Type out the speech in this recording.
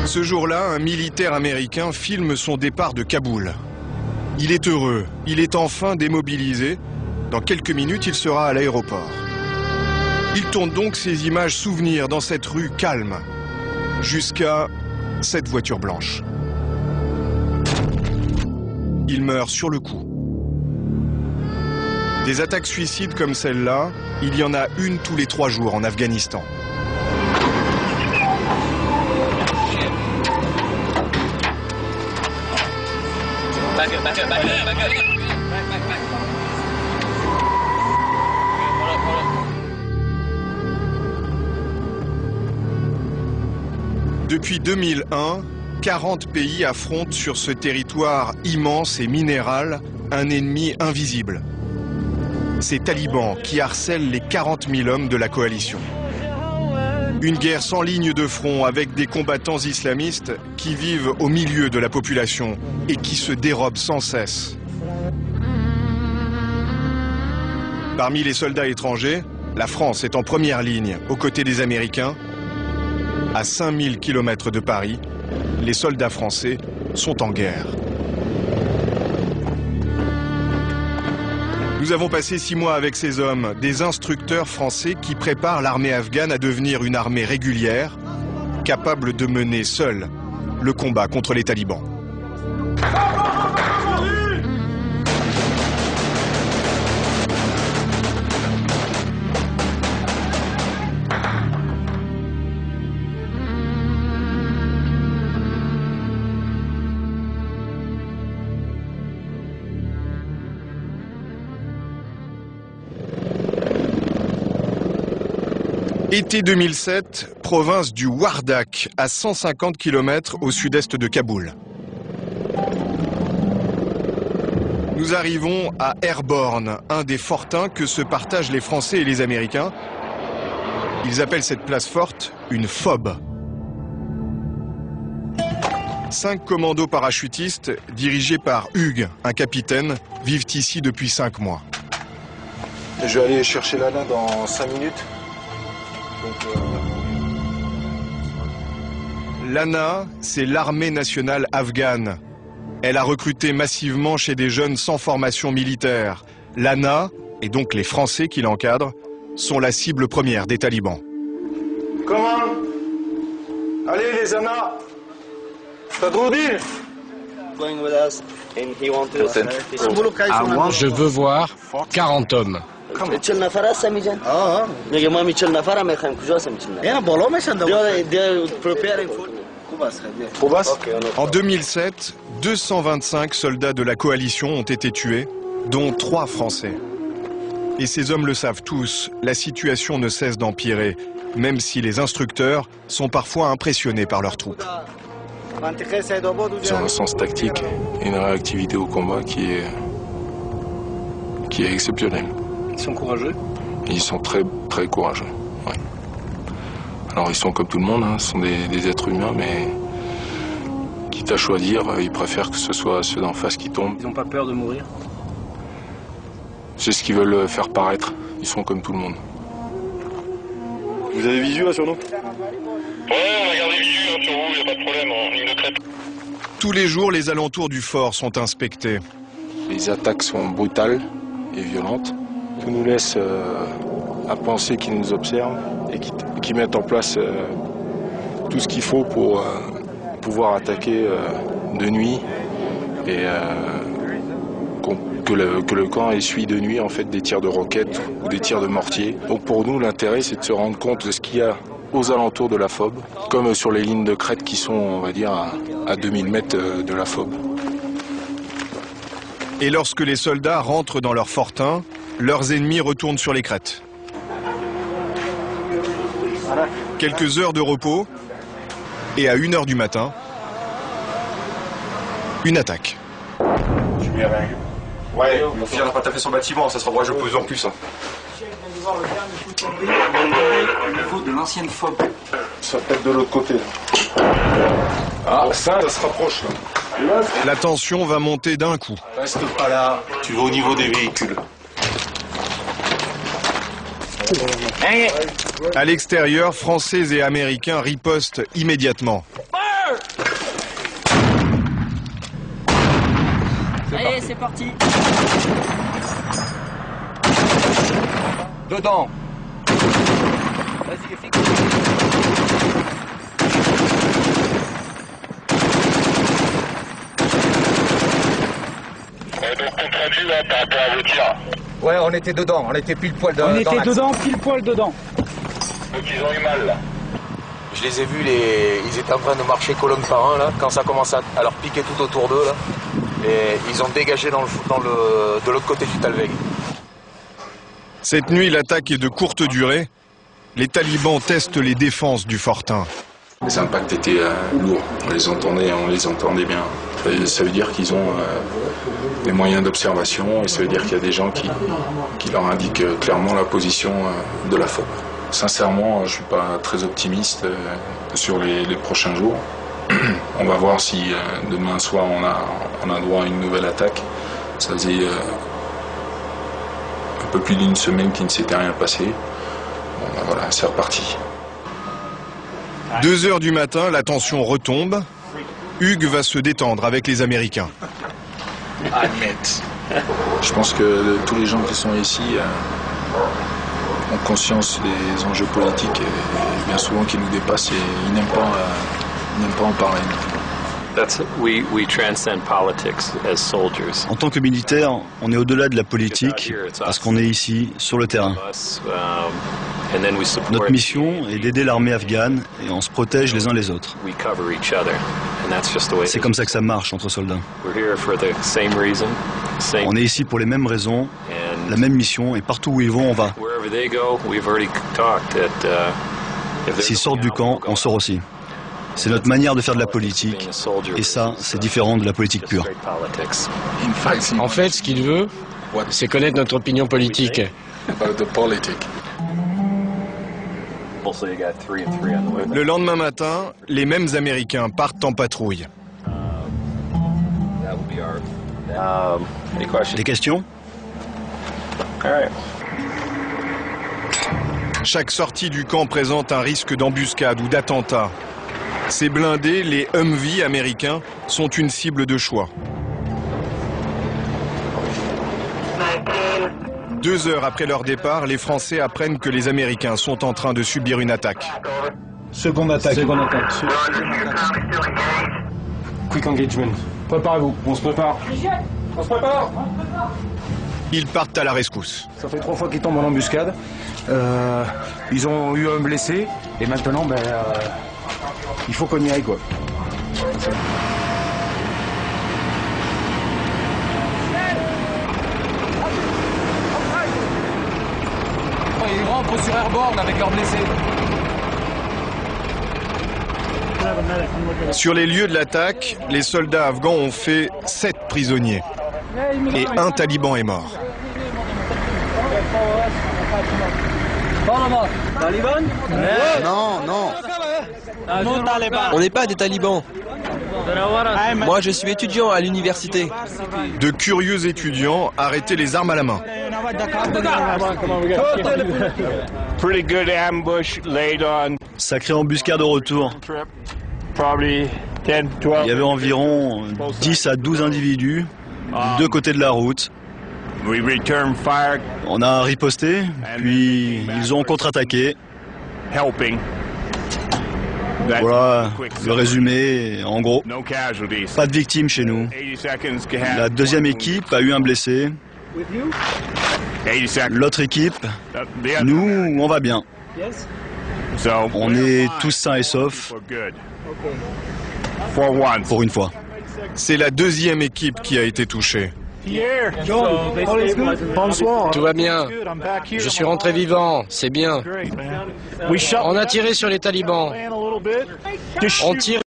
Ce jour-là, un militaire américain filme son départ de Kaboul. Il est heureux, il est enfin démobilisé. Dans quelques minutes, il sera à l'aéroport. Il tourne donc ses images souvenirs dans cette rue calme, jusqu'à cette voiture blanche. Il meurt sur le coup. Des attaques suicides comme celle-là, il y en a une tous les 3 jours en Afghanistan. Depuis 2001, 40 pays affrontent sur ce territoire immense et minéral un ennemi invisible. Ces talibans qui harcèlent les 40 000 hommes de la coalition. Une guerre sans ligne de front avec des combattants islamistes qui vivent au milieu de la population et qui se dérobent sans cesse. Parmi les soldats étrangers, la France est en première ligne aux côtés des Américains. À 5000 km de Paris, les soldats français sont en guerre. Nous avons passé 6 mois avec ces hommes, des instructeurs français qui préparent l'armée afghane à devenir une armée régulière, capable de mener seule le combat contre les talibans. Été 2007, province du Wardak, à 150 km au sud-est de Kaboul. Nous arrivons à Airborne, un des fortins que se partagent les Français et les Américains. Ils appellent cette place forte une FOB. 5 commandos parachutistes, dirigés par Hugues, un capitaine, vivent ici depuis 5 mois. Je vais aller chercher Lana dans 5 minutes. L'ANA, c'est l'armée nationale afghane. Elle a recruté massivement chez des jeunes sans formation militaire. L'ANA, et donc les Français qui l'encadrent, sont la cible première des talibans. Comment? Allez les ANA! Tadroudin! Je veux voir 40 hommes. En 2007, 225 soldats de la coalition ont été tués, dont 3 Français. Et ces hommes le savent tous, la situation ne cesse d'empirer, même si les instructeurs sont parfois impressionnés par leurs troupes. Ils ont un sens tactique et une réactivité au combat qui est exceptionnelle. Ils sont courageux? Ils sont très très courageux. Ouais. Alors ils sont comme tout le monde, hein, ce sont des êtres humains, mais quitte à choisir, ils préfèrent que ce soit ceux d'en face qui tombent. Ils n'ont pas peur de mourir? C'est ce qu'ils veulent faire paraître. Ils sont comme tout le monde. Vous avez visu là sur nous? Ouais, on a gardé visu hein, sur vous, y a pas de problème, en ligne de crête. Tous les jours, les alentours du fort sont inspectés. Les attaques sont brutales et violentes. Tout nous laisse à penser qu'ils nous observent et qu'ils mettent en place tout ce qu'il faut pour pouvoir attaquer de nuit et que le camp essuie de nuit en fait des tirs de roquettes ou des tirs de mortier. Donc pour nous, l'intérêt, c'est de se rendre compte de ce qu'il y a aux alentours de la FOB, comme sur les lignes de crête qui sont, on va dire, à 2000 mètres de la FOB. Et lorsque les soldats rentrent dans leur fortin, leurs ennemis retournent sur les crêtes. Quelques heures de repos, et à 1h du matin, une attaque. Je suis bien rien. Ouais, mon fils n'a pas tapé son bâtiment, ça sera courageux plus en plus. Hein. Au niveau de l'ancienne FOB. Ça peut être de l'autre côté. Là. Ah, ça se rapproche là. La tension va monter d'un coup. Reste pas là, tu vas au niveau des véhicules. À l'extérieur, Français et Américains ripostent immédiatement. Allez, c'est parti. Dedans. Vas-y, fixe. Donc ton traduit là par rapport à vos tirs. Ouais, on était dedans, on était pile poil dedans. On était dedans, pile poil dedans. Donc ils ont eu mal là. Je les ai vus, ils étaient en train de marcher colonne par un, là, quand ça commence à leur piquer tout autour d'eux, là. Et ils ont dégagé de l'autre côté du Talweg. Cette nuit, l'attaque est de courte durée. Les talibans testent les défenses du fortin. Les impacts étaient lourds, on les entendait bien. Ça veut dire qu'ils ont des moyens d'observation et ça veut dire qu'il y a des gens qui leur indiquent clairement la position de la faute. Sincèrement, je ne suis pas très optimiste sur les prochains jours. On va voir si demain soir on a droit à une nouvelle attaque. Ça faisait un peu plus d'une semaine qu'il ne s'était rien passé. Bon, ben voilà, c'est reparti. 2 heures du matin, la tension retombe. Hugues va se détendre avec les Américains. Je pense que tous les gens qui sont ici ont conscience des enjeux politiques et bien souvent qui nous dépassent et ils n'aiment pas en parler. We transcend politics as soldiers. En tant que militaire, on est au-delà de la politique parce qu'on est ici, sur le terrain. Notre mission est d'aider l'armée afghane et on se protège les uns les autres. C'est comme ça que ça marche entre soldats. On est ici pour les mêmes raisons, la même mission et partout où ils vont, on va. S'ils sortent du camp, on sort aussi. C'est notre manière de faire de la politique, et ça, c'est différent de la politique pure. En fait, ce qu'il veut, c'est connaître notre opinion politique. Le lendemain matin, les mêmes Américains partent en patrouille. Des questions? Chaque sortie du camp présente un risque d'embuscade ou d'attentat. Ces blindés, les Humvee américains, sont une cible de choix. 2 heures après leur départ, les Français apprennent que les Américains sont en train de subir une attaque. Seconde attaque. Quick engagement. Préparez-vous, on se prépare. On se prépare. Ils partent à la rescousse. Ça fait 3 fois qu'ils tombent en embuscade. Ils ont eu un blessé et maintenant, il faut qu'on y aille, quoi. Ils rentrent sur Airborne avec leurs blessés. Sur les lieux de l'attaque, les soldats afghans ont fait 7 prisonniers. Et un taliban est mort. Non. On n'est pas des talibans. Moi, je suis étudiant à l'université. De curieux étudiants arrêtaient les armes à la main. Sacrée embuscade au retour. Il y avait environ 10 à 12 individus, de 2 côtés de la route. On a riposté, puis ils ont contre-attaqué. Voilà le résumé, en gros. Pas de victimes chez nous. La deuxième équipe a eu un blessé. L'autre équipe, nous, on va bien. On est tous sains et saufs. Pour une fois. C'est la deuxième équipe qui a été touchée. Tout va bien. Je suis rentré vivant, c'est bien. On a tiré sur les talibans. On tire